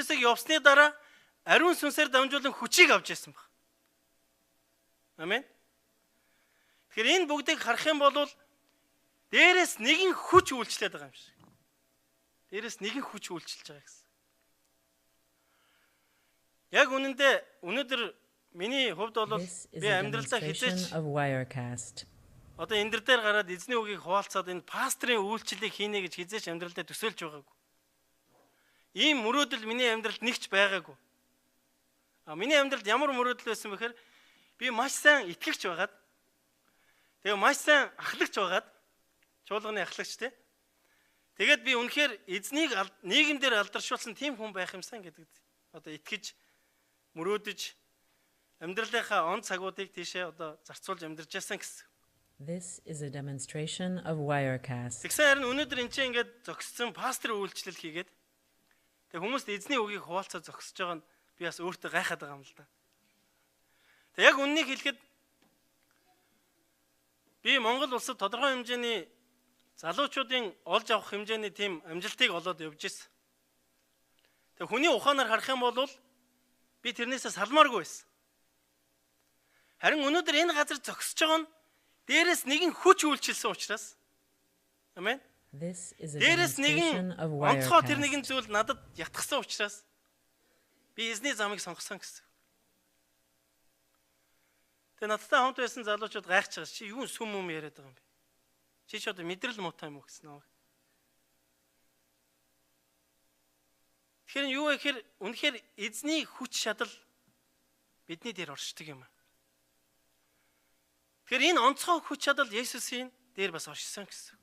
Есүсийг явсны дараа ариун сүнсээр дамжуулан хүчийг авч ирсэн баг. Амен. Тэгэхээр энэ бүгдийг харах юм бол дээрээс нэгэн хүч үйлчлээд байгаа юм шиг. Дээрээс нэгэн хүч үйлчилж байгаа гэсэн. Яг үнэндээ өнөөдөр миний хувьд бол би амьдралдаа хизээч одоо энэ дээр гараад эзний үгийг хуваалцаад энэ пастрын үйлчлэлийг хийнэ гэж хизээч амьдралдаа төсөөлж байгаагүй. Ийм мөрөөдөл миний амьдралд нэгч байгаагүй. Миний амьдралд ямар мөрөөдөл байсан бэхээр би маш сайн итгэгч байгаад тэгээ маш сайн ахлагч байгаад чуулганы ахлагч те. Тэгээд би үнэхээр эзнийг нийгэмдэр алдаршуулсан тийм хүн байх юмсан гэдэг одоо итгэж мөрөөдөж амьдралынхаа он цагуудыг тийшээ одоо зарцуулж амьдарч яасан гэсэн. This is a demonstration of Wirecast. Тэгсэн харин өнөөдөр энэ чинь ингээд зогссон пастрын үйлчлэл хийгээд тэг хүмүүст эзний үгийг хуваалцаа зогсож байгаа нь би бас өөртөө гайхаад байгаа юм л да. Тэг яг үннийг хэлэхэд би Монгол улсад тодорхой хэмжээний залуучуудын олж авах хэмжээний тийм амжилтыг олоод явж ирсэн. Тэг хүний ухаанаар харах юм бол би тэрнээсээ салмааргүй байсан. Харин өнөөдөр энэ газар зогсож байгаа нь дээрээс нэгэн хүч үйлчилсэн учраас. Амен. Дээрээс нэгэн онцгой тэр нэгэн зүйл надад ятгсан учраас би эзний замыг сонгосон гэсэн. Тэгээ надтай хамт байсан залуучууд гайхаж байгаа. Чи юу сүм юм яриад байгаа юм бэ? Чи ч одоо мэдрэл муутай юм уу гэсэн аа. Тэгэхээр юу вэ гэхээр үнэхээр эзний хүч чадал бидний дээр оршдог юм. Тэгэхээр энэ онцгой хүч чадал Есүсийн дээр бас оршсон гэсэн.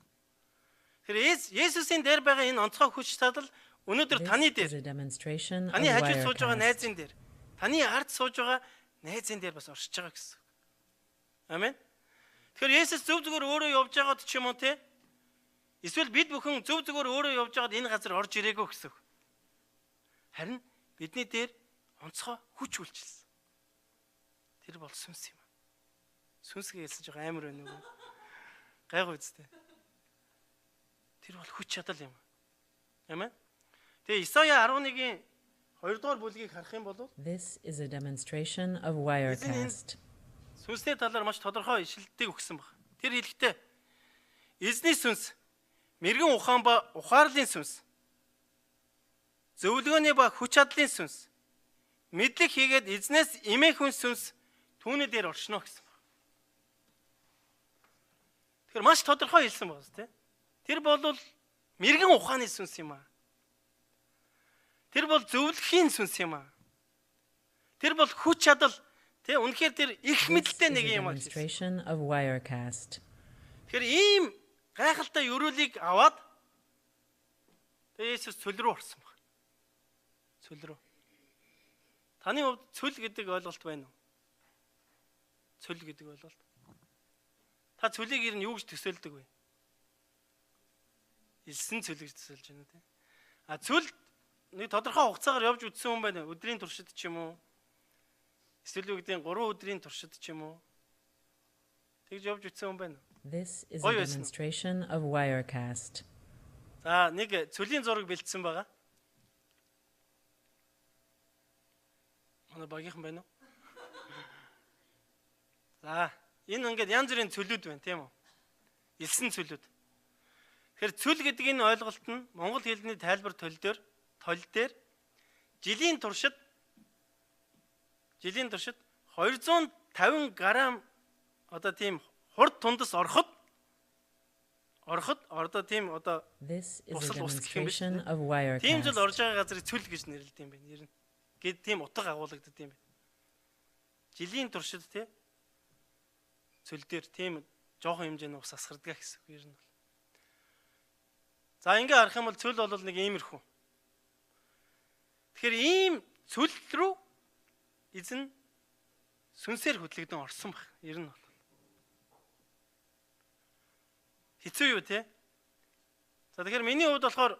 Тэгэхээр Есүсийн дээр байгаа энэ онцгой хүч чадал өнөөдөр таны дээр, таны хажууд сууж байгаа найзын дээр, таны ард сууж байгаа найзын дээр бас оршиж байгаа гэсэн. Амен. Тэгэхээр Есүс зөв зүгээр өөрөө явж байгаад ч юм уу те? Эсвэл бид бүхэн зөв зүгээр өөрөө явж байгаад энэ газар орж ирээгүй гэсэн. Харин бидний дээр онцгой хүч үйлчилсэн. Тэр бол сүнс юм. Сүнсгээ хэлсэн жоо амар байна уу? Гайгүй үстэй. Тэр бол хүч чадал юм. Амен. Тэгээ Исая 11-ийн 2 дугаар бүлгийг харах юм бол This is a demonstration of Wirecast. Сүнсний талаар маш тодорхой ишилтийг өгсөн баг. Тэр хэлэхдээ эзний сүнс, мэрэгэн ухаан ба ухаарлын сүнс, зөвлөгөөний ба хүч чадлын сүнс, мэдлэг хийгээд эзнээс эмээх хүн сүнс түүний дээр оршино гэсэн. Тэгэхээр маш тодорхой хэлсэн байна тийм. Тэр бол мэрэгэн ухааны сүнс юм аа. Тэр бол зөвлөхийн сүнс юм аа. Тэр бол хүч чадал тийм үнэхээр тэр их мэдлэлтэй нэг юм аа. Тэгэхээр ийм гайхалтай өрөөлийг аваад Есүс цөл рүү орсон баг. Цөл рүү. Таны хувьд цөл гэдэг ойлголт байна уу? Цөл гэдэг ойлголт. Та цөлийг ер нь юу гэж төсөөлдөг вэ? Илсэн цөл гэж төсөөлж байна тийм. Цөл нэг тодорхой хугацаагаар явж үтсэн хүн байна. Өдрийн туршид ч юм уу? Эсвэл юу гэдэг нь 3 өдрийн туршид ч юм уу? Тэгж явж үтсэн хүн байна. This is a demonstration of Wirecast. За нэг цөлийн зураг бэлдсэн байгаа. Манай багийнхан байна уу? За энэ ингээд янз бүрийн цөлүүд байна тийм үү? Илсэн цөлүүд. Тэгэхээр цөл гэдэг энэ ойлголт нь монгол хэлний тайлбар тол дээр жилийн туршид 250 грамм одоо тийм хурд тундас ороход одоо тийм одоо бусал ус гэх юм биш. Тийм зүйл орж байгаа газрыг цөл гэж нэрлэдэг юм байна. Ер нь гээд тийм утга агуулгаддаг юм байна. Жилийн туршид тийм цөл дээр тийм жоохон хэмжээний ус асгардаг гэсэн үг ер нь бол. За ингээ харах юм бол цөл бол нэг иймэрхүү. Тэгэхээр ийм цөл рүү эзэн сүнсээр хөдлөгдөн орсон баг. Ер нь бол. Хэцүү юу те? За тэгэхээр миний хувьд болохоор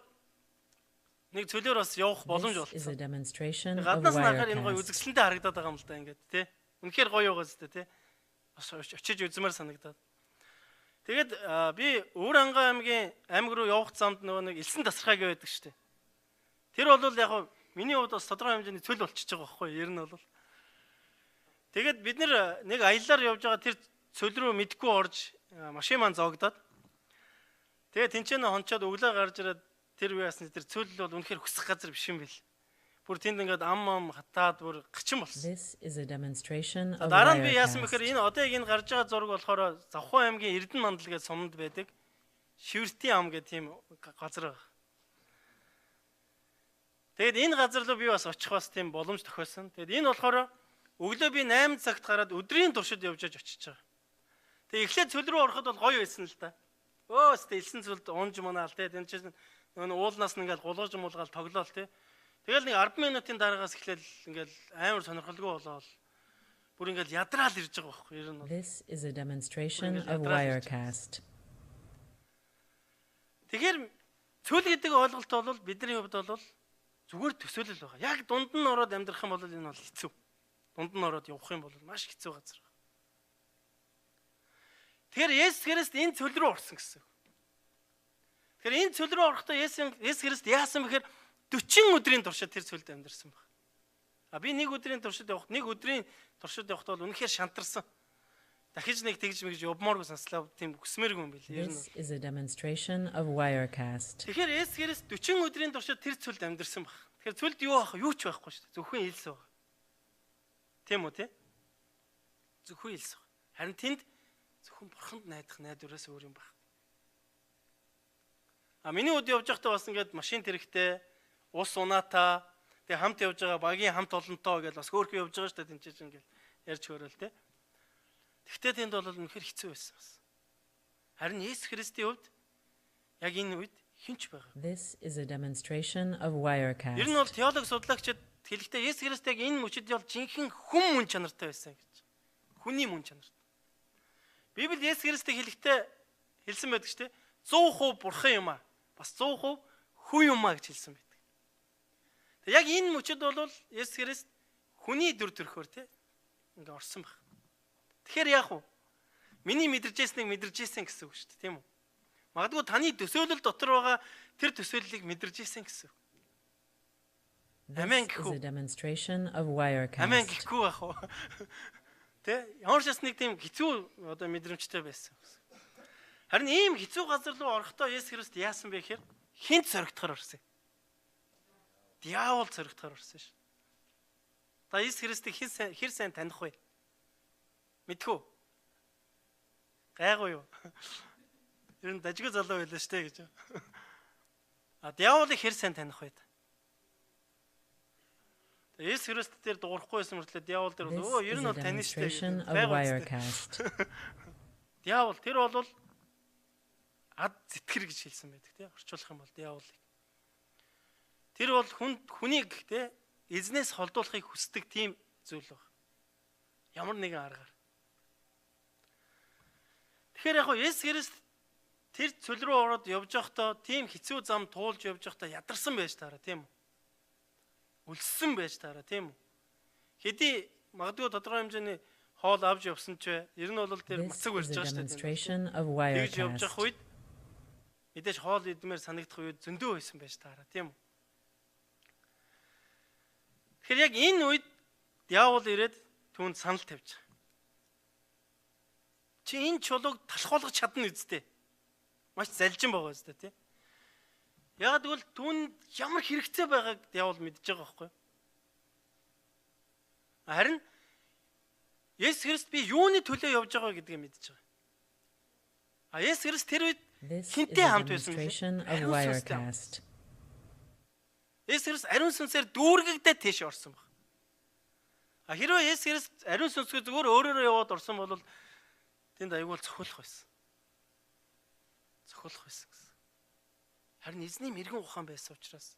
нэг цөлөөр бас явах боломж болсон. Гаднаас нь харахаар энэ гоё үзэсгэлэнтэй харагдаад байгаа юм л да ингээд те. Үнэхээр гоё байгаа зү те. Бас очиж үзмээр санагдаад. Тэгээд би Өвөр Ангай аймгийн аймаг руу явах замд нөгөө нэг элсэн тасархай гэдэг штэ. Тэр бол яг миний хувьд бас тодорхой хэмжээний цөл болчихж байгаа байхгүй ер нь бол. Тэгээд бид нэг аяллаар явж байгаа тэр цөл рүү мэдгүй орж машин маань зоогдоод тэгээд тэнцэнэ хончоод өглөө гарч ирээд тэр үе ясны тэр цөл бол үнэхээр хүсэх газар биш юм бэл. Бүр тэнд ингээд ам хатаад бүр гिचэн болсон. This is a demonstration of дараа нь би яасан Wirecast. бэхээр энэ одоо яг энэ гарч байгаа зураг болохоор Завхай аймгийн Эрдэнэ мандал гэж суманд байдаг. Шивэртийн ам гэх тийм газар байгаа. Тэгээд энэ газар руу би бас очих бас тийм боломж тохиолсон. Тэгээд энэ болохоор өглөө би 8 цагт гараад өдрийн туршид явж очиж байгаа. Тэгээд эхлээд цөл рүү ороход бол гоё байсан л да. Өө өстө элсэн цөлд унж манаал те энэ чинь нөгөө уулнаас нь ингээл гулгаж муулгаал тоглоол те. Тэгэл нэг 10 минутын дараагаас эхлээл ингээл амар сонирхолгүй болоод бүр ингээл ядраал ирж байгаа байхгүй ер нь. This is a demonstration of Wirecast. Тэгэхээр цөл гэдэг ойлголт бол бидний хувьд бол зүгээр төсөөлөл байгаа. Яг дунд нь ороод амьдрах юм бол энэ бол хэцүү. Дунд нь ороод явах юм бол маш хэцүү газар. Тэгэхээр Есүс Христ энэ цөл рүү орсон гэсэн. Тэгэхээр энэ цөл рүү орохдоо Есүс Христ яасан бэхээр 40 өдрийн туршид тэр цөлд амьдэрсэн баг. Би нэг өдрийн туршид явахд бол үнэхээр шантарсан. Дахиж нэг тэгж мэгж явмааргүй санслаа тийм хүсмээргүй юм билээ. This is a demonstration of Wirecast. Тэгэхээр Есүс Христ 40 өдрийн туршид тэр цөлд амьдэрсэн баг. Тэгэхээр цөлд юу байх вэ? Юу ч байхгүй шүү дээ. Зөвхөн илс байгаа. Тийм үү те? Зөвхөн илс байгаа. Харин тэнд зөвхөн бурханд найдах найдвараас өөр юм баг. Миний үед явж байхдаа бас ингээд машин тэрэгтэй, ус унаатай, тэгээ хамт явж байгаа багийн хамт олонтоо гэж бас хөөрхөн явж байгаа шүү дээ тэнцэж ингээд ярьж хөөрөл те. Тэгтээ тэнд бол үнэхээр хэцүү байсан бас. Харин Есүс Христийн хувьд яг энэ үед хинч байгаа. This is a demonstration of Wirecast. Ер нь бол теологи судлаагчид хэлэхдээ Есүс Христ яг энэ мөчид бол жинхэнэ хүн мөн чанартай байсан гэж. Хүний мөн чанартай. Библи Есүс Христийг хэлэхдээ хэлсэн байдаг шүү дээ. 100% бурхан юм аа. Бас 100% хүн юм аа гэж хэлсэн байдаг. Тэг яг энэ мөчид бол Есүс Христ хүний дүр төрхөөр те ингээ орсон баг. Тэгэхээр яах вэ? Миний мэдэрчээснийг мэдэрчээсэн гэсэн үг шүү дээ, тийм үү? Магадгүй таны төсөөлөл дотор байгаа тэр төсөөллийг мэдэрчээсэн гэсэн үг. Амен This is a гэхгүй. demonstration of Wirecast. Амен гэхгүй байх уу? Тэ? Ямар ч нэг тийм хэцүү одоо мэдрэмжтэй байсан гэсэн. Харин ийм хэцүү газар руу орохдоо Есүс Христ яасан бэ гэхээр хинт соригдохоор орсон. Диавол соригдохоор орсон ш. Та Есүс Христийг хэр сайн таних вэ? Мэдхүү. Гайгүй юу? Ер нь дажгүй залуу байлаа штэ гэж. Диаволыг хэр сайн таних вэ? Есүс Христ дээр дуурахгүй байсан мөртлөө диавол дээр ер нь бол тань штэ. Диавол тэр бол ад зэтгэр гэж хэлсэн байдаг тий. Орчуулах юм бол диаволыг. Тэр бол хүнийг тий эзнээс холдуулахыг хүсдэг тийм зүйл баг. Ямар нэгэн аргаар. Тэгэхээр яг Есүс Христ тэр цөл рүү ороод явж байхдаа тийм хэцүү зам туулж явж байхдаа ядарсан байж таараа тийм үү? Үлссэн байж таараа тийм үү? Хэдий магадгүй тодорхой хэмжээний хоол авч явсан ч ер нь бол тэр мацаг барьж байгаа шүү дээ. Тэгж явж явах үед мэдээж хоол идмээр санагдах үед зөндөө байсан байж таараа тийм үү? Тэгэхээр яг энэ үед диавол ирээд түүнд санал тавьж байгаа. Чи энэ чулууг талхуулгах чадна үсттэй. Маш залжин байгаа үсттэй тий. Яг тэгвэл түүнд ямар хэрэгцээ байгааг диавол мэдж байгаа байхгүй юу? Харин Есүс Христ би юуны төлөө явж байгаа гэдгийг мэдж байгаа. Есүс Христ тэр үед хинтээ хамт байсан бэ? Есүс Христ ариун сүнсээр дүүргэгдээд тийш орсон баг. Хэрвээ Есүс Христ ариун сүнсгүй зүгээр өөрөөрөө яваад орсон бол тэнд аягүй цохиулах байсан. Цохиулах байсан гэсэн. Харин эзний мэрэгэн ухаан байсан учраас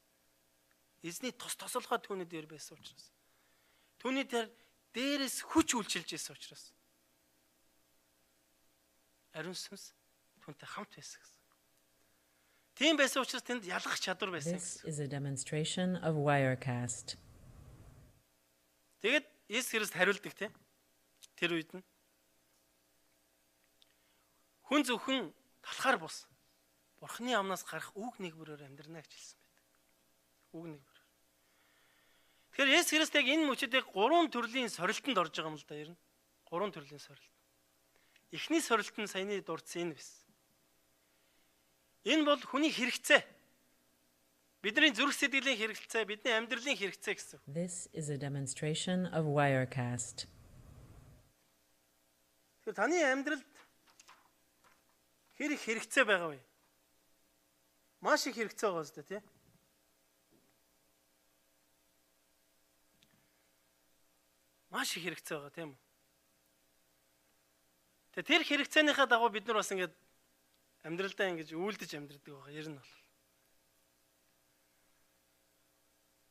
эзний тослохоо түүний дээр байсан учраас түүний дээрээс хүч үйлчилж байсан учраас ариун сүнс түүнтэй хамт байсан гэсэн. Тийм байсан учраас тэнд ялгах чадвар байсан гэсэн. This is a demonstration of Wirecast. Тэгэд Есүс Христ хариулдаг тийм. Тэр үед нь хүн зөвхөн талхаар бус Бурхны амнаас гарах үг нэг бүрээр амьдрна гэж хэлсэн байдаг. Үг нэг бүрээр. Тэгэхээр Есүс Христ яг энэ мөчөдийг 3 төрлийн сорилтонд орж байгаа юм л да ер нь. 3 төрлийн сорилт. Эхний сорилт нь саяны дурдсан энэ биш. Энэ бол хүний хэрэгцээ. Бидний зүрх сэтгэлийн хэрэгцээ, бидний амьдралын хэрэгцээ гэсэн. This is a demonstration of Wirecast. Тэгэхээр таны амьдралд хэрэг хэрэгцээ байгаа вэ? Маш их хэрэгцээ байгаа зү тий. Маш их хэрэгцээ байгаа тийм үү? Тэгээ тэр хэрэгцээнийхээ дагуу бид нар бас ингэж амьдралдаа ингэж үйлдэж амьдрдаг байгаа ер нь бол.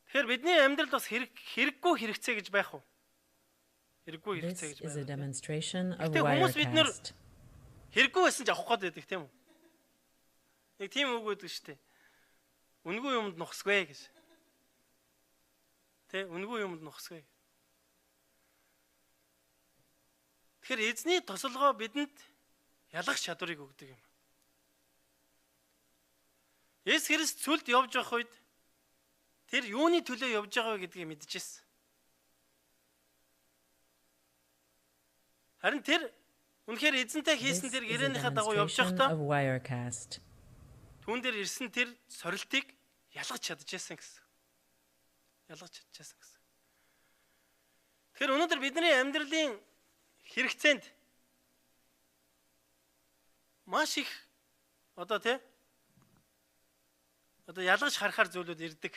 Тэгэхээр бидний амьдралд бас хэрэггүй хэрэгцээ гэж байх уу? Хэрэггүй This хэрэгцээ гэж is a байх. demonstration of Гэтэ хүмүүс бид нар Wirecast. хэрэггүй байсан ч авах гээд байдаг тийм үү? Нэг тийм үг өгдөг шүү дээ. Үнгүй юмд нухсгүй гэж. Тэ үнгүй юмд нухсгүй. Тэгэхээр эзний тусалгоо бидэнд ялах чадварыг өгдөг юм. Есүс Христ сүлд явж явах үед тэр юуны төлөө явж байгаа вэ гэдгийг мэдчихсэн. Харин тэр үнэхээр эзэнтэй This хийсэн тэр is a гэрээнийхээ дагуу явж demonstration байхдаа of Wirecast. түүн дээр ирсэн тэр сорилтыг ялгаж чадчихсан гэсэн. Ялгаж чадчихсан гэсэн. Тэгэхээр өнөөдөр бидний амьдралын хэрэгцээнд маш их одоо ялгаж харахаар зүйлүүд ирдэг.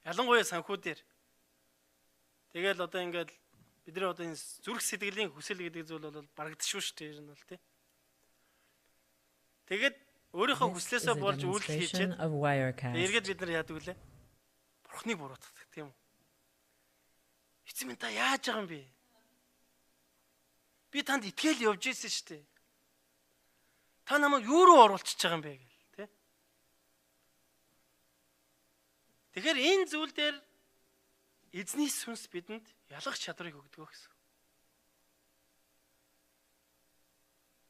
Ялангуяа санхүүдээр. Тэгэл одоо ингээд бидний одоо энэ зүрх сэтгэлийн хүсэл гэдэг зүйл бол барагдчихгүй шүү дээ ер нь бол тий. Тэгээд өөрийнхөө This is хүслээсээ a болж үйлдэл demonstration хийчихэд of Wirecast. эргээд бид нар яадаг вүлээ? Бурхныг буруутгадаг тийм үү? Эцэг минь та яаж байгаа юм бэ? Би танд итгэл явж ирсэн шүү дээ. Та намайг юу руу оруулчихж байгаа юм бэ гэл тий. Тэгэхээр энэ зүйл дээр эзний сүнс бидэнд ялах чадрыг өгдөг гэсэн.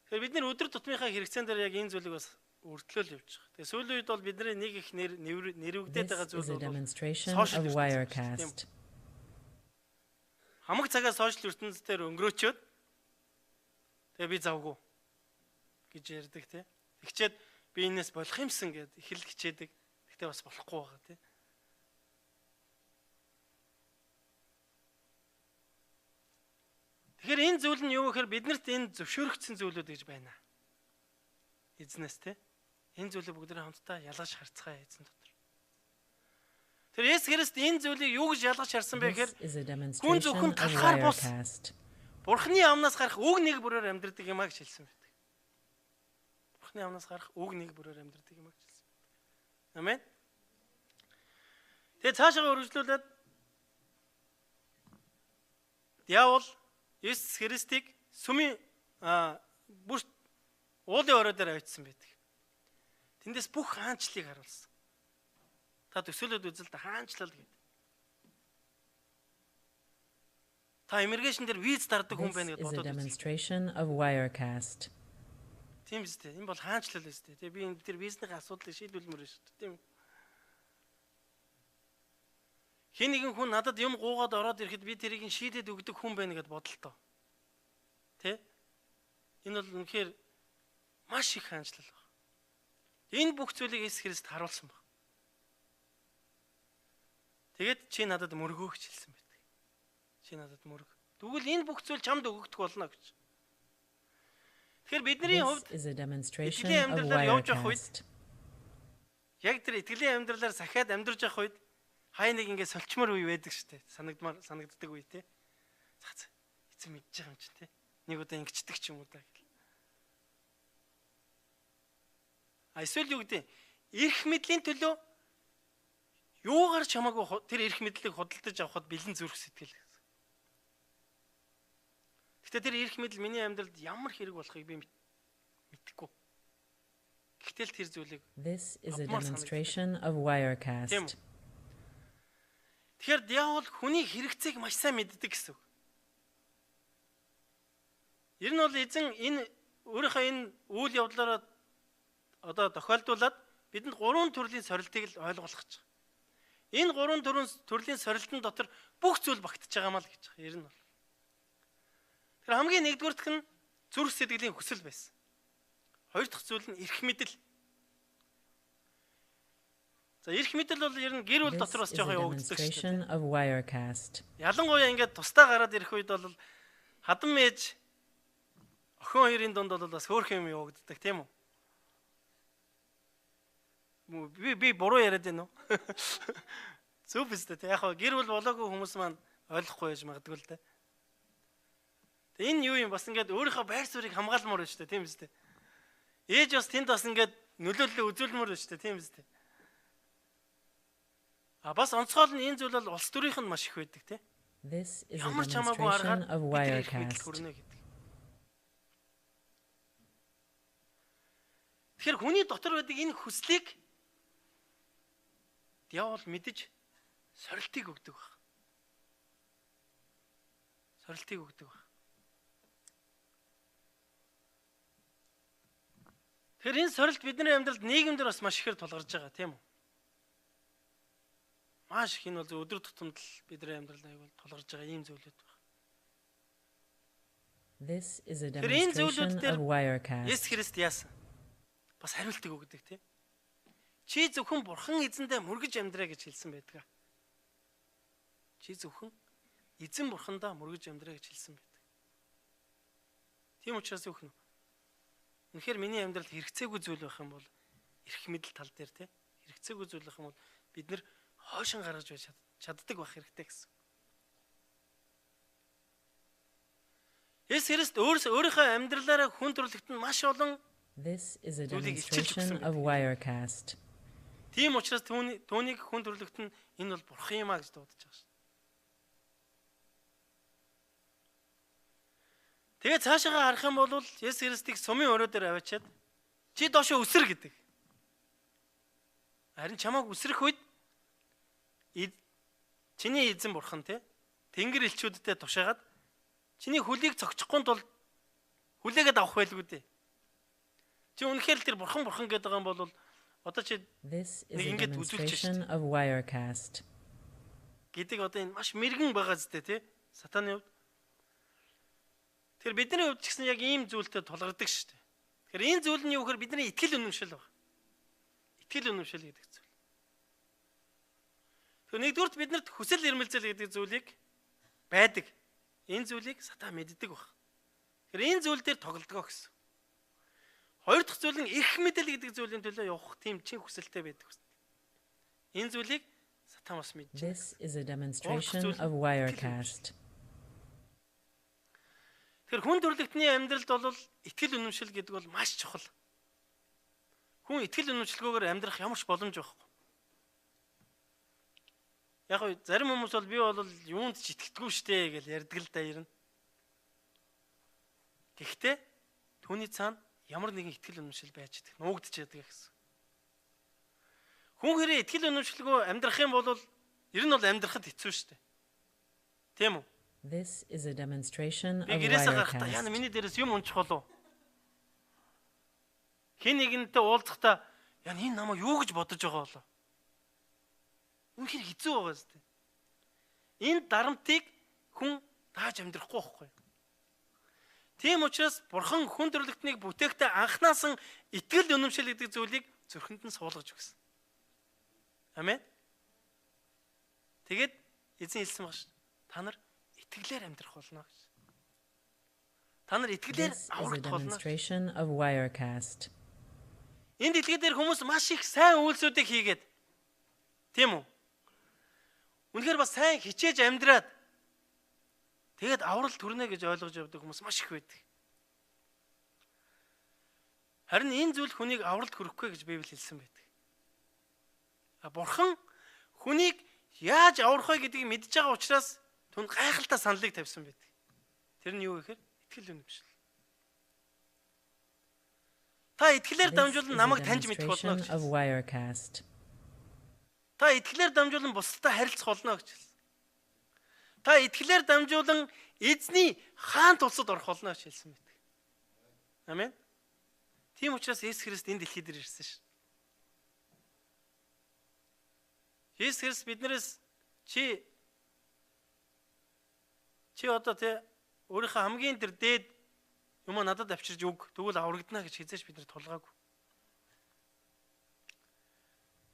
Тэгэхээр бид нэр өдөр тутмынхаа хэрэгцээнд дээр яг энэ зүйлийг бас өртлөөл явж байгаа. Тэгээ сүүлийн үед бол бидний нэг их нэрвэгдээд байгаа This is зүйл a бол demonstration social of ертөнцийн. Wirecast. Хамаг цагаа сошиал ертөнцийн өнгөрөөчөөд тэгээ би завгүй гэж ярьдаг тий. Тэгчээд би энэс болох юмсан гэд их л хичээдэг. Гэхдээ бас болохгүй байгаа тий. Тэгэхээр энэ зүйл нь юу гэхээр биднэрт энэ зөвшөөрөгдсөн зүйлүүд гэж байна. Эзнээс тий. Энэ зүйлийг бүгдээ хамтдаа ялгаж харцгаая эзэн дотор. Тэр Есүс Христ энэ зүйлийг юу гэж ялгаж харсан бэ гэхээр This is a хүн demonstration зөвхөн of талхаар бус Wirecast. Бурхны амнаас гарах үг нэг бүрээр амьдрдаг юм а гэж хэлсэн байдаг. Бурхны амнаас гарах үг нэг бүрээр амьдрдаг юм а гэж хэлсэн байдаг. Амен. Тэгээ цаашаа үргэлжлүүлээд диавол Есүс Христийг сүмийн бүр уулын орой дээр авчсан байдаг. Тэндээс бүх хаанчлалыг харуулсан. Та төсөөлөд үзэл та хаанчлал гэдэг. Та иммиграшн дээр виз дардаг хүн байна гэж This is a бодоод үзье. demonstration of Wirecast. Тийм биз дээ. Энэ бол хаанчлал биз дээ. Тэгээ би энэ тэр визнийхээ асуудлыг шийдвүүлмээр шүү дээ. Тийм. Хин нэгэн хүн надад юм гуугаад ороод ирэхэд би тэрийг шийдэд өгдөг хүн байна гэж бодолтой. Тэ? Энэ бол үнэхээр маш их хаанчлал байна. Энэ бүх зүйлийг Есүс Христ харуулсан байна. Тэгээд чи надад мөргөө гэж хэлсэн байдаг. Чи надад мөрг. Тэгвэл энэ бүх зүйл чамд өгөгдөх болно гэж. Тэгэхээр бидний This хувьд is a demonstration итгэлийн of амьдралаар явж явах үед Wirecast. яг тэр итгэлийн амьдралаар сахиад амьдарч явах үед хай нэг ингэ соличмор үе байдаг шүү дээ. Санагддаг үе тий. Цац. Эцэг мэдж байгаа юм чинь тий. Нэг удаа ингэчдэг ч юм уу даа гэл. Эсвэл юу гэдэг эрх мэдлийн төлөө юугаар ч хамаагүй тэр эрх мэдлийг худалдаж авахд бэлэн зүрх сэтгэл гэсэн. Гэхдээ тэр эрх мэдэл миний амьдралд ямар хэрэг болохыг би мэдэхгүй. Гэтэл тэр зүйлийг This is a demonstration of Wirecast. Тэгэхээр диавол хүний хэрэгцээг маш сайн мэддэг гэсэн үг. Ер нь бол эзэн энэ өөрийнхөө энэ үйл явдлаараа одоо тохиолдуулаад бидэнд 3 төрлийн сорилтыг л ойлгуулах гэж. Энэ гурван төрлийн сорилтын дотор бүх зүйл багтаж байгаа маа л гэж байгаа. Ер нь бол. Тэр хамгийн нэгдүгээртх нь зүрх сэтгэлийн хүсэл байсан. Хоёр дахь зүйл нь эрх мэдэл. За эрх мэдэл бол ер нь гэр бүл дотор бас жоохон явагддаг шүү дээ. Ялангуяа ингээд тусдаа гараад ирэх үед бол хадам ээж охин хоёрын дунд бол бас хөөрхөн юм явагддаг тийм үү? Би буруу яриад байна уу? Зүг биз дээ. Яг гэр бүл болоогүй хүмүүс маань ойлгохгүй байж магадгүй л дээ. Энэ юу юм бас ингээд өөрийнхөө байр суурийг хамгаалмаар байна шүү дээ, тийм биз дээ. Ээж бас тэнд бас ингээд нөлөөлөлөө үзүүлмээр байна шүү дээ, тийм биз дээ. Бас онцгой нь энэ зүйл бол улс төрийнх нь маш их байдаг тийм. Ямар ч хамаагүй аргаар Wirecast хүрнэ гэдэг. Тэгэхээр хүний дотор байдаг энэ хүслийг диавол мэдэж сорилтыг өгдөг баг. Сорилтыг өгдөг баг. Тэгэхээр энэ сорилт бидний амьдралд нийгэмдэр бас маш ихээр тулгарч байгаа тийм үү? Маш их энэ бол өдөр тутамд л бидний амьдралд аягүй тулгарч байгаа ийм зүйлүүд байна. This is a demonstration of Wirecast. Есүс Христ яасан? Бас хариултыг өгдөг тийм. Чи зөвхөн Бурхан эзэндээ мөргөж амьдраа гэж хэлсэн байдаг. Чи зөвхөн эзэн Бурхандаа мөргөж амьдраа гэж хэлсэн байдаг. Тийм учраас юу гэх нь? Үнэхээр миний амьдралд хэрэгцээгүй зүйл байх юм бол эрх мэдэл тал дээр тийм. Хэрэгцээгүй зүйл байх юм бол бид нэр хойшин гаргаж байж чаддаг байх хэрэгтэй гэсэн. Есүс Христ өөрийнхөө амьдралаараа хүн төрлөخت нь маш олон This is a demonstration of Wirecast. Тийм учраас түүнийг хүн төрлөخت нь энэ бол бурхан юм а гэж дуудаж байгаа шүү. Тэгээ цаашаа харах юм бол Есүс Христийг сумын өрөө дээр аваачаад чи доошо өсөр гэдэг. Харин чамааг өсрөх үед чиний эзэн бурхан те тэнгэр элчүүдтэй тушаагаад чиний хөлийг цогцохгүй тул хүлээгээд авах байлгүй дээ. Чи үнэхээр л тэр бурхан гэдэг юм бол одоо чи нэг ингэж үзүүлчихсэн of Wirecast. Гэдэг одоо энэ маш мэрэгэн байгаа зү те сатаны хувьд. Тэгэхээр бидний хувьд ч гэсэн яг ийм зүйлтэй тулгардаг шүү дээ. Тэгэхээр энэ зүйл нь юу гэхээр бидний итгэл үнэмшил байна. Итгэл үнэмшил гэдэг зүйл. Тэгэхээр нэгдүгürt биднэрт хүсэл эрмэлзэл гэдэг зүйлийг байдаг. Энэ зүйлийг сатан мэддэг баг. Тэгэхээр энэ зүйл дээр тоглодгоо гэсэн. Хоёр дахь зүйл нь эрх мэдэл гэдэг зүйлийн төлөө явах тийм чин хүсэлтэй байдаг гэсэн. Энэ зүйлийг сатан бас мэдж байна. This is a demonstration of Wirecast. Тэгэхээр хүн төрлөختний амьдралд бол итгэл үнэмшил гэдэг бол маш чухал. Хүн итгэл үнэмшилгүйгээр амьдрах ямар ч боломж байхгүй. Яг нь зарим хүмүүс бол би бол юунд ч итгэдэггүй штэ гэж ярьдаг л да ер нь. Гэхдээ түүний цаана ямар нэгэн итгэл үнэмшил байж байгаа, нуугдчихяд байгаа гэсэн. Хүн хэрэг итгэл үнэмшилгүй амьдрах юм бол ер нь бол амьдрахад хэцүү штэ. Тийм үү? This is a demonstration of Wirecast. Яна миний дээрээс юм унчих болов. Хин нэгэнтэй уулзахдаа яна энэ намайг юу гэж бодож байгаа болоо. Үнэхээр хэцүү байгаа зү. Энэ дарамтыг хүн тааж амьдрахгүй байхгүй. Тийм учраас Бурхан хүн төрлөختнийг бүтээхдээ анхнаасан итгэл үнэмшил гэдэг зүйлийг зүрхэнд нь суулгаж өгсөн. Амен. Тэгээд эзэн хэлсэн баг шүү. Та нар итгэлээр амьдрах болно гэж. Та нар итгэлээр аврагдах болно. Энд итгэлээр дээр хүмүүс маш их сайн үйлсүүдийг хийгээд тийм үү? Үнэхээр бас сайн хичээж амьдраад тэгээд аврал төрнө гэж ойлгож явдаг хүмүүс маш их байдаг. Харин энэ зүйл хүнийг авралт хүрэхгүй гэж Библи хэлсэн байдаг. Бурхан хүнийг яаж аврах вэ гэдгийг мэдж байгаа учраас түн гайхалтай саналыг тавьсан байдаг. Тэр нь юу гэхээр итгэл үнэмшил. Та итгэлээр дамжуулан намайг таньж мэдэх болно гэж. Та итгэлээр дамжуулан бусдад харилцах болно гэж хэлсэн. Та итгэлээр дамжуулан эзний хаан тулсад орох болно гэж хэлсэн байдаг. Амен. Тийм учраас Есүс Христ энэ дэлхий дээр ирсэн шүү. Есүс Христ биднээс чи одоо тэ өөрийнхөө хамгийн тэр дээд юм надад авчирж өг. Тэгвэл аврагдана гэж хизээч бид нар тулгаагүй.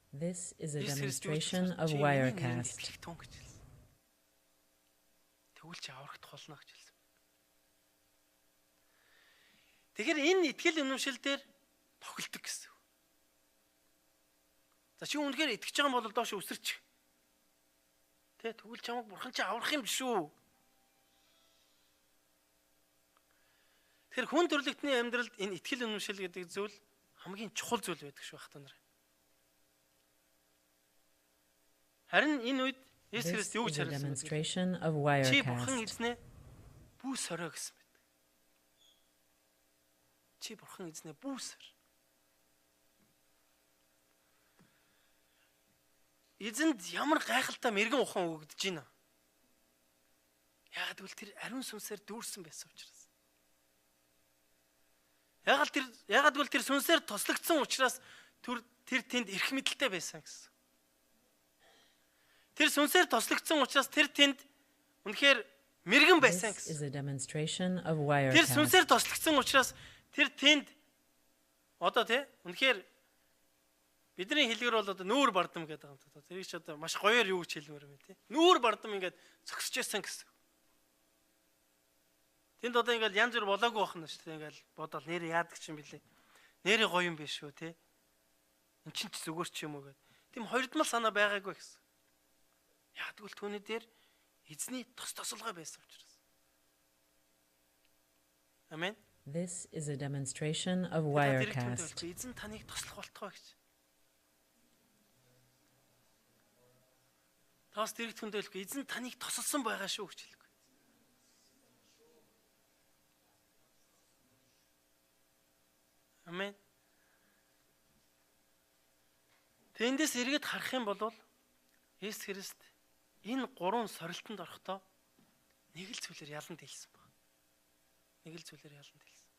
This is a demonstration of Wirecast. Тэгвэл чи аврагдах болно гэж хэлсэн. Тэгэхээр энэ итгэл үнэмшил дээр тохилдог гэсэн. За чи үнэхээр итгэж байгаа юм бол доош өсөрч. Тэгвэл чамайг бурхан чи аврах юм шүү. Тэгэхээр хүн төрлөختний амьдралд энэ итгэл үнэмшил гэдэг зүйл хамгийн чухал зүйл байдаг шүү хата нар. Харин энэ үед Есүс Христ юу гэж хариулсан бэ? Чи бурхан эзнээ бүү сорой гэсэн мэт. Чи бурхан эзнээ бүү сор. Эзэнд ямар гайхалтай мэрэгэн ухаан өгдөж байна. Яагаад гэвэл тэр ариун сүнсээр дүүрсэн байсан учраас. Яагаад гэвэл тэр сүнсээр тослогдсон учраас тэр тэнд эрх мэдэлтэй байсан гэсэн. Тэр сүнсээр тослогдсон учраас тэр тэнд үнэхээр мэрэгэн байсан гэсэн. Тэр сүнсээр тослогдсон учраас тэр тэнд одоо үнэхээр бидний хэлгээр бол одоо нүүр бардам гэдэг юм. Тэрийг ч одоо маш гоёор юу гэж хэлмээр юм те. Нүүр бардам ингээд зогсож байсан гэсэн. Тэнд одоо ингээд янз бүр болоогүй байна шүү дээ. Ингээд бодоод нэрээ яадаг ч юм билээ. Нэрээ гоё юм биш шүү те. Эн чинь ч зүгээр ч юм уу гэдэг. Тийм хоёрдмал санаа байгаагүй гэсэн. Яагаад гэвэл түүний дээр эзний тос тосолгой байсан учраас. Амен. This is a demonstration of Wirecast. Эзэн таныг тослох болтгоо гэж. Таас дэрэгт хүндэлгүй эзэн таныг тосолсон байгаа шүү гэж хэлэв. Амен. Тэндээс эргээд харах юм бол Есүс Христ энэ гурван сорилтонд орохдоо нэг л зүйлээр ялан дэлсэн баг. Нэг л зүйлээр ялан дэлсэн.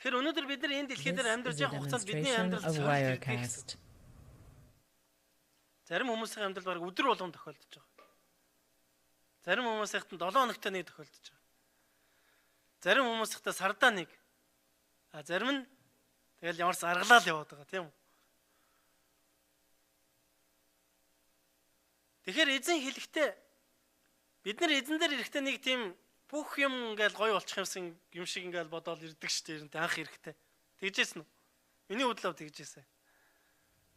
Тэгэхээр өнөөдөр бид нар энэ дэлхий дээр амьдарч байгаа хугацаанд бидний амьдрал цогцолж. Зарим хүмүүсийн амьдрал баг өдөр болгон тохиолдож байгаа. Зарим хүмүүсийнх нь 7 хоногт нэг тохиолдож байгаа. Зарим хүмүүсийнх нь сардаа нэг. Зарим нь тэгэл ямарс аргалаал яваад байгаа тийм үү? Тэгэхээр эзэн хэлэхдээ бид нар эзэн дээр ирэхдээ нэг тийм бүх юм ингээл гоё болчих юм шиг ингээл бодоол ирдэг шүү дээ. Анх ирэхдээ. Тэгжсэн үү? Миний бодлоор тэгжсэн.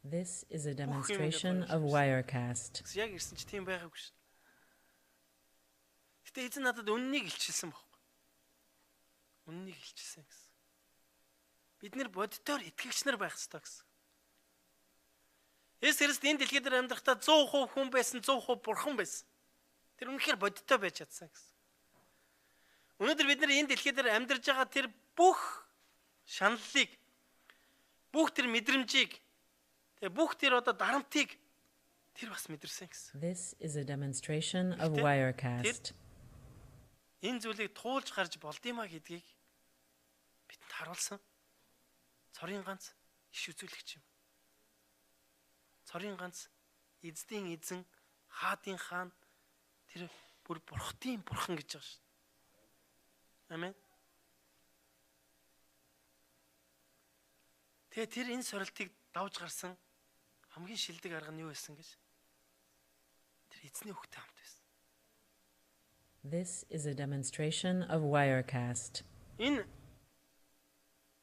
This is a demonstration of Wirecast. Яг ирсэн чи тийм байгаагүй шүү. Гэтэ эзэн надад үннийг илчилсэн байхгүй. Үннийг илчилсэн гэсэн. Бид нэр боддоор итгэгч нар байх ёстой гэсэн. Есүс Христ энэ дэлхий дээр амьдрахдаа 100% хүн байсан, 100% бурхан байсан. Тэр үнэхээр бодиттой байж чадсан гэсэн. Өнөөдөр бид нар энэ дэлхий дээр амьдарж байгаа тэр бүх шаналлыг, бүх тэр мэдрэмжийг, бүх тэр одоо дарамтыг тэр бас мэдэрсэн гэсэн. This is a demonstration of Wirecast. Энэ зүйлийг туулж гарч болдгиймаа гэдгийг бидэнд харуулсан. Цорын ганц иш үзүүлэгч юм. Цорын ганц эздийн эзэн, хаадын хаан тэр бүр бурхтын бурхан гэж байгаа шүү. Амен. Тэгээ тэр энэ сорилтыг давж гарсан хамгийн шилдэг арга нь юу байсан гэж? Тэр эзний хүүхдэд хамт байсан. This is a demonstration of Wirecast. Энэ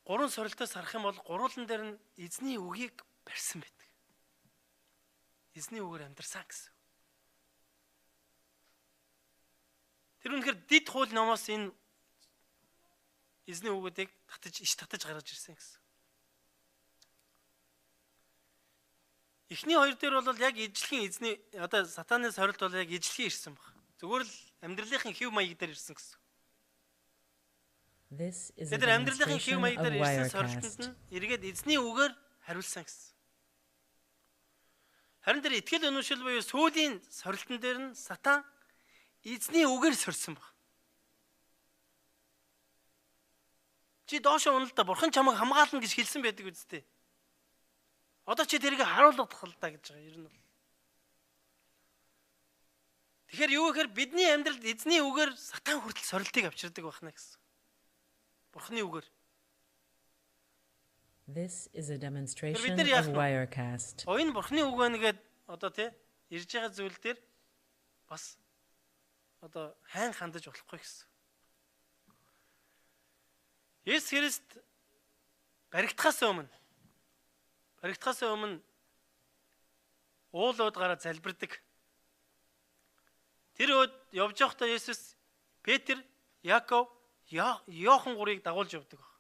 гурван сорилтоос харах юм бол гурван дээр нь эзний үгийг барьсан байдаг. Эзний үгээр амьдарсан гэсэн. Тэр үнэхээр дид хууль номоос энэ эзний үгүүдийг татаж гаргаж ирсэн гэсэн. Эхний хоёр дээр бол яг ижлэхэн эзний одоо сатананы сорилт бол яг ижлэхэн ирсэн баг. Зүгээр л амьдралынхын хэв маяг дээр ирсэн гэсэн. Тэр амьдралынхын хэв маяг дээр ирсэн сорилтонд нь эргээд эзний үгээр хариулсан гэсэн. Харин тэр итгэл үнэмшил буюу сүүлийн сорилтон дээр нь сатан эзний үгээр сорьсон баг. Чи доошоо унал та бурхан чамайг хамгаална гэж хэлсэн байдаг үсттэй. Одоо чи тэрийг харуулдаг л да гэж байгаа ер нь. Тэгэхээр юу гэхээр бидний амьдралд эзний үгээр сатан хүртэл сорилтыг авчирдаг байна гэсэн. Бурхны үгээр. This is a demonstration of Wirecast. Энэ бурхны үг байна гэд одоо тий ирж байгаа зүйл дээр бас одоо хайн хандаж болохгүй гэсэн. Есүс Христ баригдахаас өмнө уулууд гараа залбирдаг. Тэр үед явж байхдаа Есүс Петр, Яков, Йохан гурыг дагуулж явдаг баг.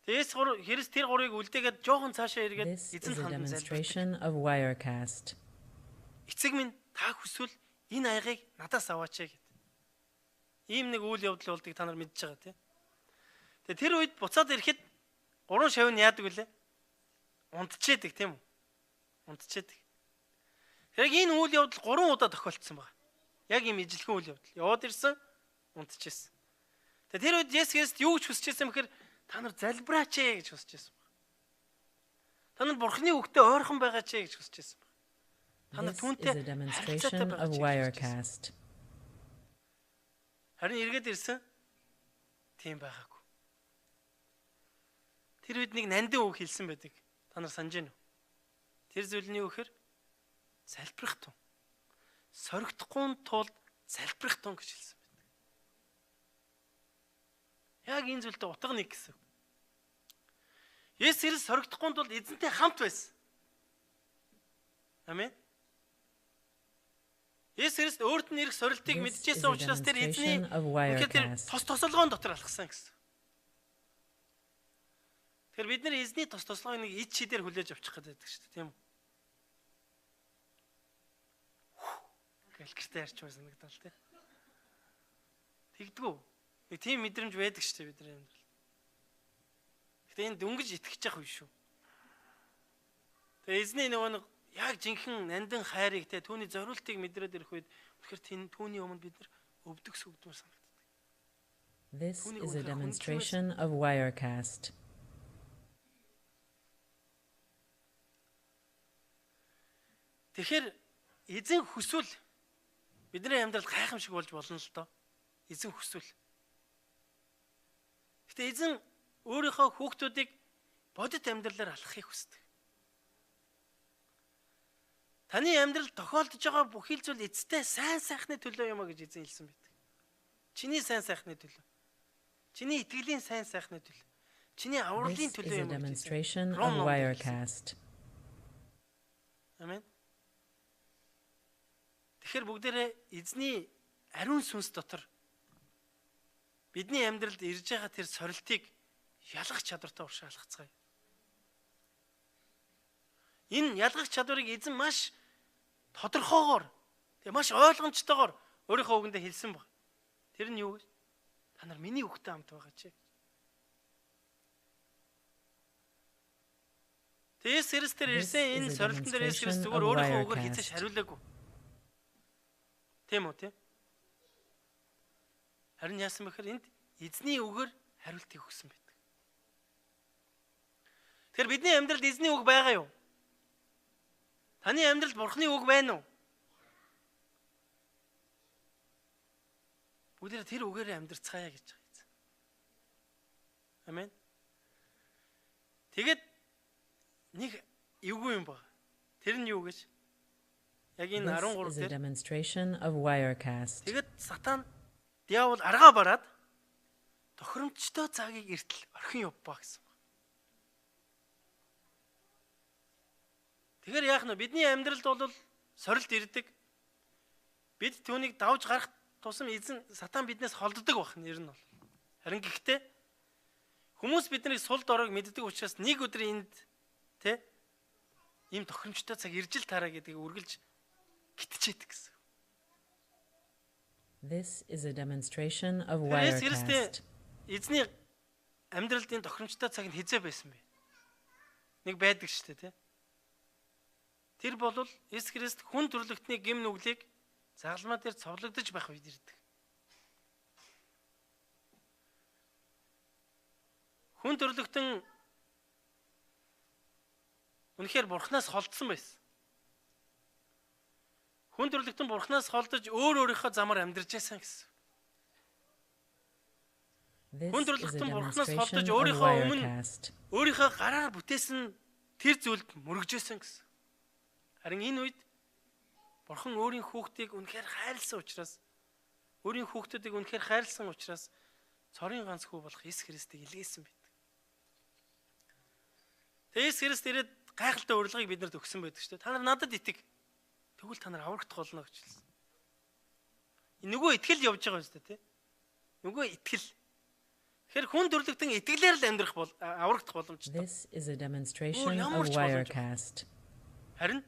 Тэгээс Христ тэр гурыг үлдээгээд жоохон цаашаа эргээд эзэн хандан залбирдаг. Эцэг минь та хүсвэл энэ аягийг надаас аваач гэд. Ийм нэг үйл явдал болдгийг та нар мэдж байгаа тийм. Тэгээ тэр үед буцаад ирэхэд гурван шавь нь яадаг вүлээ? Унтчээдэг тийм үү? Унтчээдэг. Яг энэ үйл явдал 3 удаа тохиолдсон байна. Яг ийм ижилхэн үйл явдал. Яваад ирсэн, унтчихсэн. Тэгээ тэр үед Есүс Христ юу гэж хүсчихсэн бэхээр та нар залбираач гэж хүсчихсэн байна. Та нар Бурхны үгтэй ойрхон байгаач гэж хүсчихсэн байна. Та нар түүнтэй харилцаатай байгаач. Харин эргээд ирсэн. Тийм байгаагүй. Тэр үед нэг нандин үг хэлсэн байдаг. Та нар санаж байна уу? Тэр зүйлний үг хэр залбирах тун. Соригдохгүй тулд залбирах тун гэж хэлсэн байдаг. Яг энэ зүйлтэй утга нэг гэсэн. Есүс Христ соригдохгүй тулд эзэнтэй хамт байсан. Амен. Есүс Христ өөрт нь ирэх сорилтыг мэдчихсэн учраас тэр эзний тос тосолгоон дотор алхсан гэсэн. Тэгэхээр бид нар эзний тос тослогыг нэг ид шидээр хүлээж авчих гэдэг шүү дээ, тийм үү? Гэлгэртэй харч байсан санагдал тий. Тэгдэггүй. Нэг тийм мэдрэмж байдаг шүү дээ бидний амьдрал. Гэтэ энэ дөнгөж итгэж явах үе шүү. Тэгээ эзний нэг яг жинхэнэ нандин хайрыг те түүний зориултыг мэдрээд ирэх үед үнэхээр түүний өмнө бид нар өвдөг сүгдмөр санагддаг. This is a demonstration of Wirecast. Тэгэхээр эзэн хүсвэл бидний амьдралд гайхамшиг болж болно л доо. Эзэн хүсвэл. Гэтэ эзэн өөрийнхөө хүүхдүүдийг бодит амьдралаар алхахыг хүсдэг. Таны амьдралд тохиолдож байгаа бүхий л зүйл эцэстээ сайн сайхны төлөө юм а гэж эзэн хэлсэн байдаг. Чиний сайн сайхны төлөө. Чиний итгэлийн сайн сайхны төлөө. Чиний авралын төлөө юм а гэж. Амен. Тэгэхээр бүгдээрээ эзний ариун сүнс дотор бидний амьдралд ирж байгаа тэр сорилтыг ялгах чадвартай уршаалгацгаая. Энэ ялгах чадварыг эзэн маш тодорхойгоор тэгээ маш ойлгомжтойгоор өөрийнхөө үгэндээ хэлсэн баг. Тэр нь юу вэ? Та нар миний үгтэй хамт байгаа ч. Тэгээс Христээр ирсэн энэ сорилтон дээр Есүс Христ зүгээр өөрийнхөө үгээр хязгаарч хариулаагүй. Тийм үү те? Харин яасан бэхээр энд эзний үгээр хариултыг өгсөн байдаг. Тэгэхээр бидний амьдралд эзний үг байгаа юу? Таны амьдралд Бурхны үг байна уу? Бүгдээ тэр үгээрээ амьдрцгаая гэж байгаа юм. Амен. Тэгээд нэг эвгүй юм ба. Тэр нь юу гэж? Яг энэ 13 дээр demonstration of Wirecast. Тэгээд сатан диавол аргаа бараад тохиромжтой цагийг эртэл орхин явбаа гэсэн. Тэгэхээр яах нь бидний амьдралд бол сорилт ирдэг. Бид түүнийг давж гарах тусам эзэн сатан биднээс холддог байх нь ер нь бол. Харин гэхдээ хүмүүс биднийг сул доройг мэддэг учраас нэг өдөр энд тэ ийм тохиромжтой цаг ирж л таараа гэдгийг үргэлж гитчээдэг гэсэн. This is a demonstration of Wirecast. Эзний амьдралын тохиромжтой цаг нь хизээ байсан бэ? Нэг байдаг шүү дээ, тэ? Тэр бол Есүс Христ хүн төрлөختний гэм нүглийг загалмаа дээр цовлогдож байх үед ирдэг. Хүн төрлөختөн үнэхээр Бурханаас холдсон байсан. Хүн төрлөختөн Бурханаас холдож өөрийнхөө замаар амьдарч байсан гэсэн. Хүн төрлөختөн Бурханаас холдож өөрийнхөө гараар бүтээсэн тэр зүйлд мөрөгжөөсөн гэсэн. Харин энэ үед Бурхан өөрийн хүүхдийг үнэхээр хайрлсан учраас өөрийн хүүхдүүдийг үнэхээр хайрлсан учраас цорын ганц хүү болох Есүс Христийг илгээсэн байдаг. Тэгээ Есүс Христ ирээд гайхалтай урилгыг бидэнд өгсөн байдаг шүү дээ. Та нар надад итэг. Тэгвэл та нар аврагдах болно гэж хэлсэн. Нөгөө итгэл явж байгаа юм шүү дээ, тий? Нөгөө итгэл. Тэгэхээр хүн төрлөختөн итгэлээр л амьдрах бол аврагдах боломжтой. This is a demonstration of Wirecast. Харин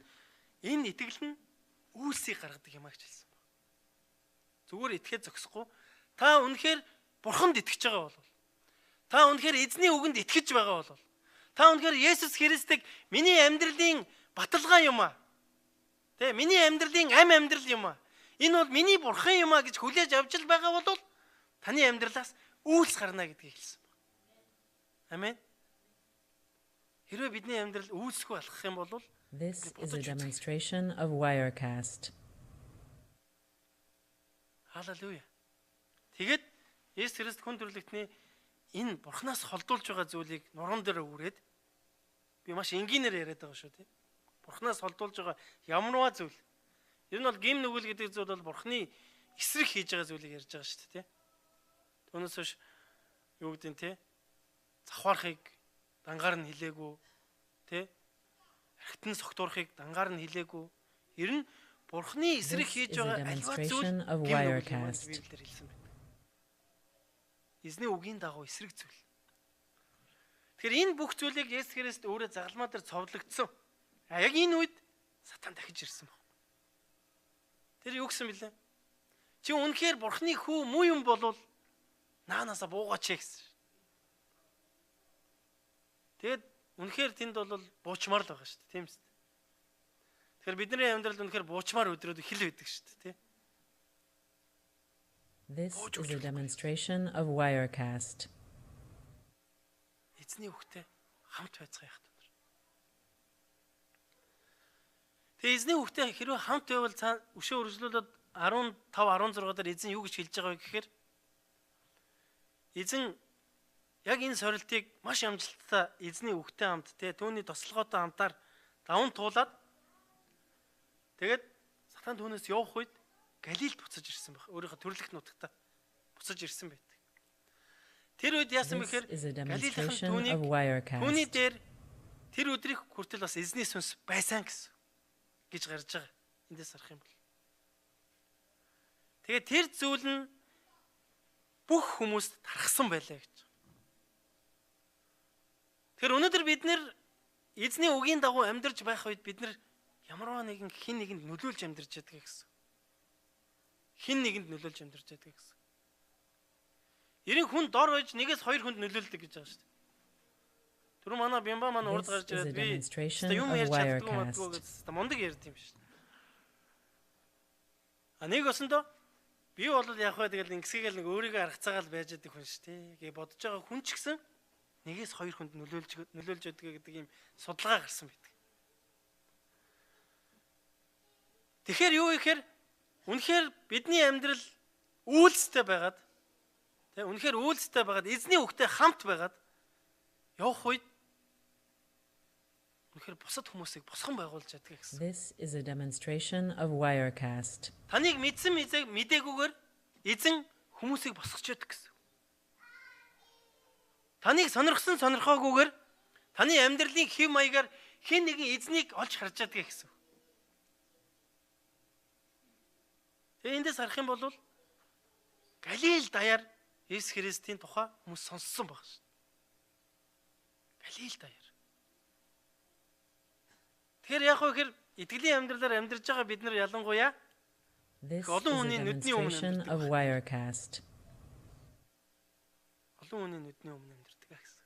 энэ итгэл нь үйлсийг гаргадаг юм а гэж хэлсэн байна. Зүгээр итгэхэд зогсохгүй та үнэхээр Бурханд итгэж байгаа бол та үнэхээр эзний үгэнд итгэж байгаа бол та үнэхээр Есүс Христийг миний амьдралын баталгаа юм а. Тэ миний амьдралын амьдрал юм а. Энэ бол миний Бурхан юм а гэж хүлээж авч л байгаа бол таны амьдралаас үйлс гарна гэдгийг хэлсэн байна. Амен. Хэрвээ бидний амьдрал үйлсгүй алхах юм бол This is a demonstration of Wirecast. Халелуя. Тэгээд Есүс Христ хүн төрлөختний энэ Бурханаас холдуулж байгаа зүйлийг нуруунд дээр өрөөд би маш энгийнээр яриад байгаа шүү, тий. Бурханаас холдуулж байгаа ямарваа зүйл. Ер нь бол гим нүгэл гэдэг зүйл бол Бурханы эсрэг хийж байгаа зүйлийг ярьж байгаа шүү, тий. Түүнээс биш юу гэдэг нь, тий. Завхаархыг дангаар нь хилээгүй, тий. Архитан согтуурахыг дангаар нь хилээгүй. Ер нь Бурханы эсрэг хийж байгаа альва зүйл Wirecast. Эзний үгийн дагуу эсрэг зүйл. Тэгэхээр энэ бүх зүйлийг Есүс Христ өөрөө загалмаа дээр цовдлогдсон. Яг энэ үед Сатан дахиж ирсэн баг. Тэр юу гэсэн бэлээ? Чи үнэхээр Бурханы хүү муу юм болвол наанаасаа буугаач гэсэн. Тэгэд үнэхээр тэнд бол буучмаар л байгаа шүү дээ, тийм үст. Тэгэхээр бидний амьдралд үнэхээр буучмаар өдрүүд их л байдаг шүү дээ, тий. This is a demonstration of Wirecast. Эзний үгтэй хамт байцгаая хат өнөр. Тэгээ эзний үгтэй хэрвээ хамт байвал өшөө үргэлжлүүлээд 15 16 дээр эзэн юу гэж хэлж байгаа вэ гэхээр эзэн яг энэ сорилтыг маш амжилттай эзний үгтэй хамт түүний тослогоотой хамтаар даван туулаад тэгээд Сатан түүнээс явах үед Галилд буцаж ирсэн баг. Өөрийнхөө төрлөх нутагтаа буцаж ирсэн байдаг. Тэр үед яасан бэхээр Галилийнхэн түүний дээр тэр өдрийг хүртэл бас эзний сүнс байсан гэж гарч байгаа. Эндээс харах юм бол. Тэгээд тэр зүйл нь бүх хүмүүст тархсан байлаа гэж. Тэгэхээр өнөөдөр бид нэр эзний үгийн дагуу амьдарч байх үед бид нар ямарваа нэгэн хин нэгэнд нөлөөлж амьдарч байдаг гэсэн. Хин нэгэнд нөлөөлж амьдарч байдаг гэсэн. Ерэн хүн дор байж нэгээс хоёр хүнд нөлөөлдөг гэж байгаа шүү дээ. Түрүү манай бямба маань урд гарч ирээд би юм ярьж чаддгүй мэдгүй гэсэн мундаг ярьд юм шүү дээ. Нэг өсөндөө би бол яг хаа тэгэл ингэсгээл нэг өөрийгөө аргацаагаал байж байгаа хүн шүү дээ. Гэ бодож байгаа хүн ч гэсэн нэгээс хоёр хүнд нөлөөлж өгдөг гэдэг юм судалгаа гарсан байдаг. Тэгэхээр юу гэхээр үнэхээр бидний амьдрал үйлстэй байгаад үнэхээр үйлстэй байгаад эзний үгтэй хамт байгаад явах үед үнэхээр бусад хүмүүсийг босгон байгуулж чаддаг гэсэн. This is a demonstration of Wirecast. Таныг мэдсэн мэдээгүйгээр эзэн хүмүүсийг босгож яддаг гэсэн. Таныг сонирхоогүйгээр таны амьдралын хэв маягаар хэн нэгэн эзнийг олж харж яддаг гэсэн. Тэгээ эндээс харах юм бол Галил даяар Есүс Христийн тухай хүмүүс сонссон баг шүү. Галил даяар. Тэгэхээр яг хөө хэр итгэлийн амьдралаар амьдарч байгаа бид нар ялангуяа олон хүний нүдний өмнө of Wirecast. Олон хүний нүдний өмнө амьдардаг гэсэн.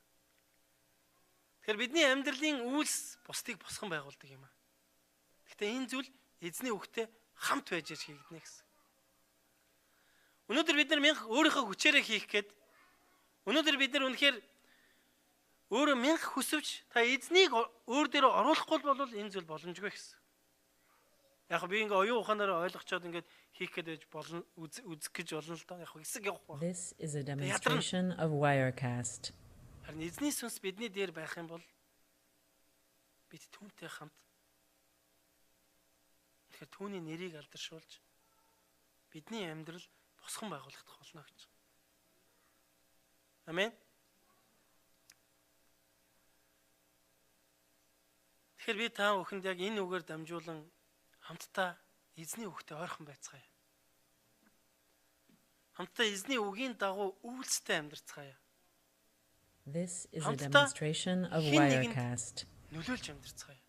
Тэгэхээр бидний амьдралын үйлс бусдыг босгон байгуулдаг юм аа. Гэхдээ энэ зүйл эзний үгтэй хамт байж хийгднэ гэсэн. Өнөөдөр бид нар өөрийнхөө хүчээрээ хийх гээд өнөөдөр бид нар үнэхээр Өөрөө мянга хүсвч та эзнийг өөр дээрээ оруулахгүй бол энэ зүйл боломжгүй гэсэн. Яг би ингээ оюун ухаанаар ойлгочоод ингээд хийх гэж болно, үзэх гэж болно л доо. Яг хэсэг явах байна. This is a demonstration of Wirecast. Харин эзний сүнс бидний дээр байх юм бол бид түүнтэй хамт тэгэхээр түүний нэрийг алдаршуулж бидний амьдрал босгон байгуулагдах болно гэж. Амен. Тэгэхээр би та бүхэнд яг энэ үгээр дамжуулан хамтдаа эзний үгтэй ойрхон байцгаая. Хамтдаа эзний үгийн дагуу үйлстэй амьдрцгаая. This is a demonstration of Wirecast. Нөлөөлж амьдрцгаая.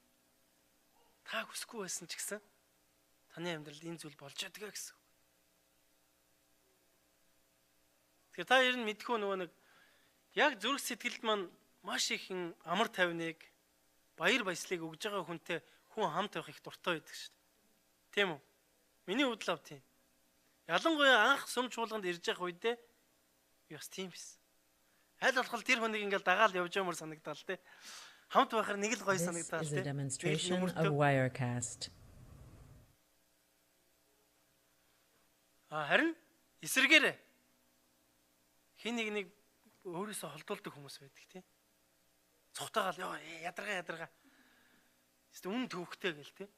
Та хүсэхгүй байсан ч гэсэн таны амьдралд энэ зүйл болж байгаа гэсэн. Тэгэхээр та ер нь мэдхүү нөгөө нэг яг зүрх сэтгэлд маань маш ихэн амар тайвныг баяр баясгалыг өгж байгаа хүнтэй хүн хамт байх их дуртай байдаг шүү дээ. Тийм үү? Миний хувьд л тийм. Ялангуяа анх сүм чуулганд ирж явах үедээ би бас тийм байсан. Аль болох тэр хүнийг ингээл дагаал явж юмар санагдал те. Хамт байхаар нэг л гоё санагдал те. This is a demonstration of Wirecast. Харин эсэргээрээ хин нэг өөрөөсөө холдуулдаг хүмүүс байдаг тийм. Цухтаагаал ядаргаа. Эсвэл үн төвхтэй гэл тийм.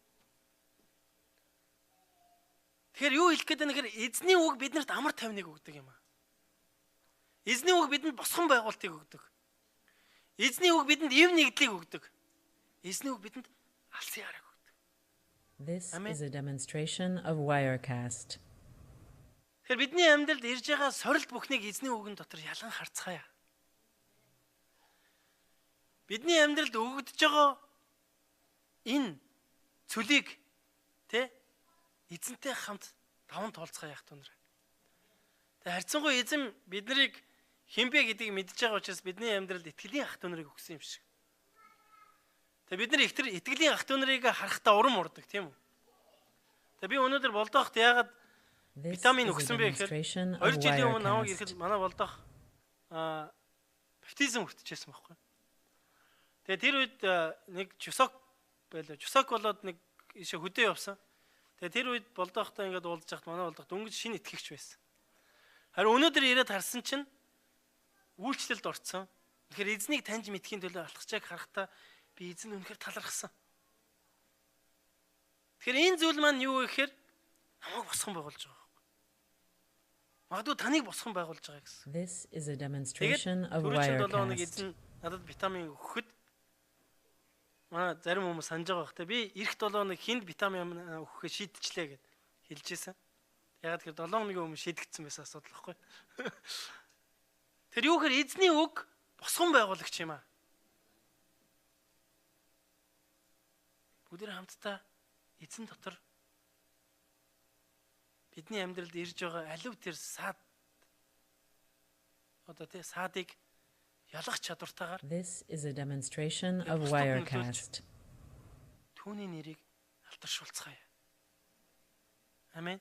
Тэгэхээр юу хэлэх гээд нэхэр эзний үг биднэрт амар тайвныг өгдөг юм аа. Эзний үг бидэнд босгон байгуултыг өгдөг. Эзний үг бидэнд ив нэгдлийг өгдөг. Эзний үг бидэнд алсын хараг өгдөг. This is a demonstration of Wirecast. Тэгэхээр бидний амьдралд ирж байгаа сорилт бүхнийг эзний үгэн дотор ялан харцгаая. Бидний амьдралд өгөгдөж байгаа энэ цөлийг тэ эзэнтэй хамт даван тоолцгаая яах түнэр. Тэ харьцангуй эзэн биднийг хинбэ гэдгийг мэдж байгаа учраас бидний амьдралд итгэлийн ах түнрийг өгсөн юм шиг. Тэ бид нар итгэлийн ах түнрийг харахтаа урам урдаг тийм үү? Тэ би өнөөдөр болдоохт яагаад витамин өгсөн бэ гэхээр 2 жилийн өмнө намайг ирэхэд манай болдоох баптизм хүртчихсэн байхгүй. Тэгээ тэр үед нэг жусок байлаа. Жусок болоод нэг ийшээ хөдөө явсан. Тэгээ тэр үед болдоохтой ингээд уулзж хахад манай болдоох дөнгөж шинэ итгэгч байсан. Харин өнөөдөр ирээд харсан чинь үйлчлэлд орцсон. Тэгэхээр эзнийг таньж мэдхийн төлөө алхачааг харахтаа би эзэн үнэхээр талархсан. Тэгэхээр энэ зүйл маань юу вэ гэхээр намайг босгон байгуулж байгаа. Магадгүй таныг босгон байгуулж байгаа гэсэн. This is a demonstration of Wirecast. Надад витамин өгөхөд манай зарим хүмүүс санаж байгаа бах. Би эх 7 хоног хинд витамин өгөхөд шийдчихлээ гэд хэлжсэн. Ягаад гэхээр 7 хоногийн өмнө шийдэгдсэн байсан асуудал байхгүй. Тэр юу гэхээр эзний үг босгон байгуулагч юм аа. Бүгд хамтдаа эзэн дотор бидний амьдралд ирж байгаа алив тэр саад саадыг ялах чадвартайгаар This is a demonstration of Wirecast. Түүний нэрийг алдаршуулцгаая. Амен.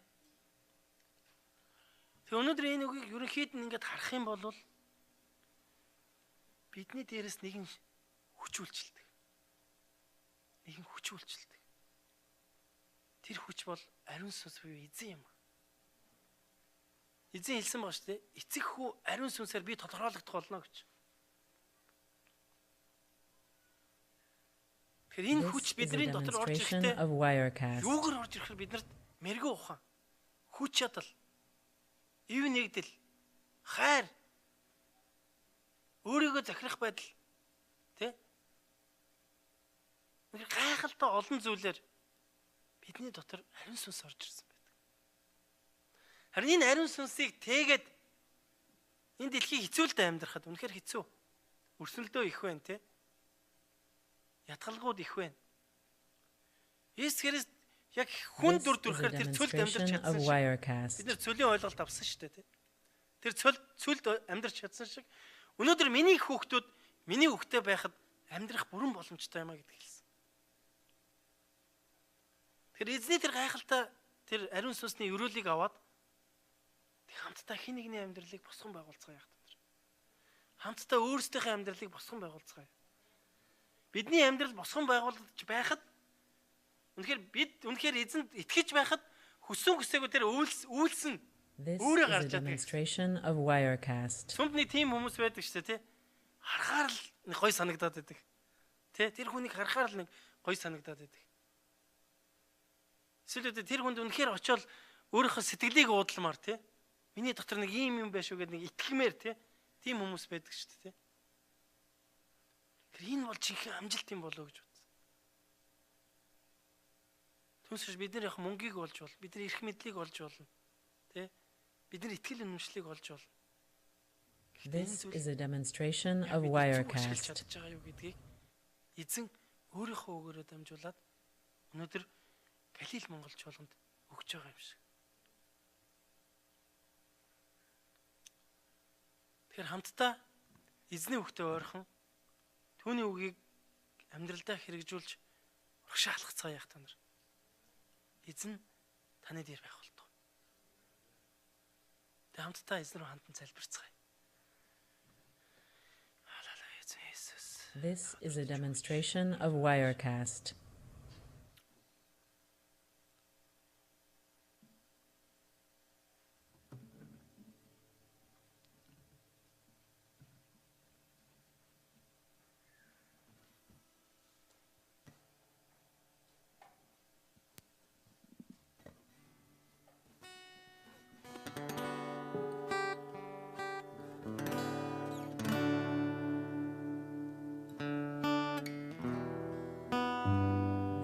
Тэг өнөөдөр энэ үгийг ерөнхийд нь ингээд харах юм бол бидний дээрээс нэгэн хүч үйлчилдэг. Нэгэн хүч үйлчилдэг. Тэр хүч бол ариун сүнс буюу эзэн юм. Эзэн хэлсэн байгаа шүү дээ. Эцэг хүү ариун сүнсээр би тодорхойлогдох болно гэж. Тэгэхээр энэ хүч бидний дотор орж ирэхдээ юугаар орж ирэхээр биднэрт мэрэгэн ухаан, хүч чадал, ив нэгдэл, хайр, өөрийгөө захирах байдал, тэ? Нэг гайхалтай олон зүйлээр бидний дотор ариун сүнс орж ирсэн байдаг. Харин энэ ариун сүнсийг тэгээд энэ дэлхийг хэцүүлдэ амьдрахад үнэхээр хэцүү. Өрсөлдөө их байна, тэ? Ятгалгууд их байна. Иесус Христ яг хүн дүр төрхөөр тэр цөлд амьдарч чадсан шиг. Бид нэр цөлийн ойлголт авсан шүү дээ, тэ? Тэр цөлд амьдарч чадсан шиг өнөөдөр миний хүүхдүүд миний хүүхдэд байхад амьдрах бүрэн боломжтой юм а гэдэг хэлсэн. Тэр эзний тэр гайхалтай тэр ариун сүнсний өрөөлийг аваад хамтдаа хин нэгний амьдралыг босгон байгуулцгаая яах вэ? хамтдаа өөрсдийнхөө амьдралыг босгон байгуулцгаая. Бидний амьдрал босгон байгуулж байхад үнэхээр эзэнд итгэж байхад хүссэн хүсээгүй тэр үйлсэн This өөрөө is a гарч чаддаг. demonstration of Wirecast. Сүмдний тийм хүмүүс байдаг шүү дээ, тий. Харахаар л нэг гой санагдаад байдаг. Тий, тэр хүнийг харахаар л нэг гой санагдаад байдаг. Эсвэл тэр хүнд үнэхээр очиод өөрийнхөө сэтгэлийг уудалмаар, тий. Миний дотор нэг ийм юм байшгүй гэдэг нэг итгэмээр, тий. Тийм хүмүүс байдаг шүү дээ, тий. Тэр энэ бол жинхэнэ амжилт юм болоо гэж бодсон. Түүнээс бид нар яг мөнгийг олж бол, бид нар эрх мэдлийг олж болно. Тий. Бид нар итгэл үнэмшлийг олж болно. This is a demonstration of Wirecast. Чадж байгаа юу гэдгийг эзэн өөрийнхөө өгөөрөө дамжуулаад өнөөдөр Галил монголчуулганд өгч байгаа юм шиг. Тэгэхээр хамтдаа эзний үгтэй ойрхон түүний үгийг амьдралдаа хэрэгжүүлж урагшаа алхацгаая та нар. Эзэн таны дээр байх болтугай. Тэг хамтдаа эзэн рүү хандан залбирцгаая. This is a demonstration of Wirecast.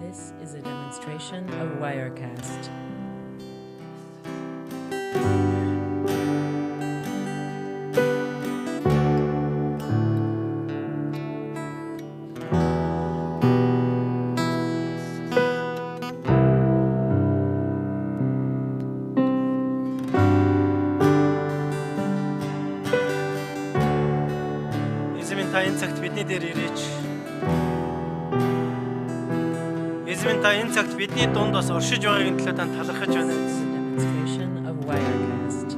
This is a demonstration of Wirecast. Эзэмийн та энэ цагт бидний дээр ирээч. Эзэмийн та энэ цагт бидний дунд бас оршиж байгаагийн төлөө тань талархаж байна. This is a demonstration of Wirecast.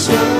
Show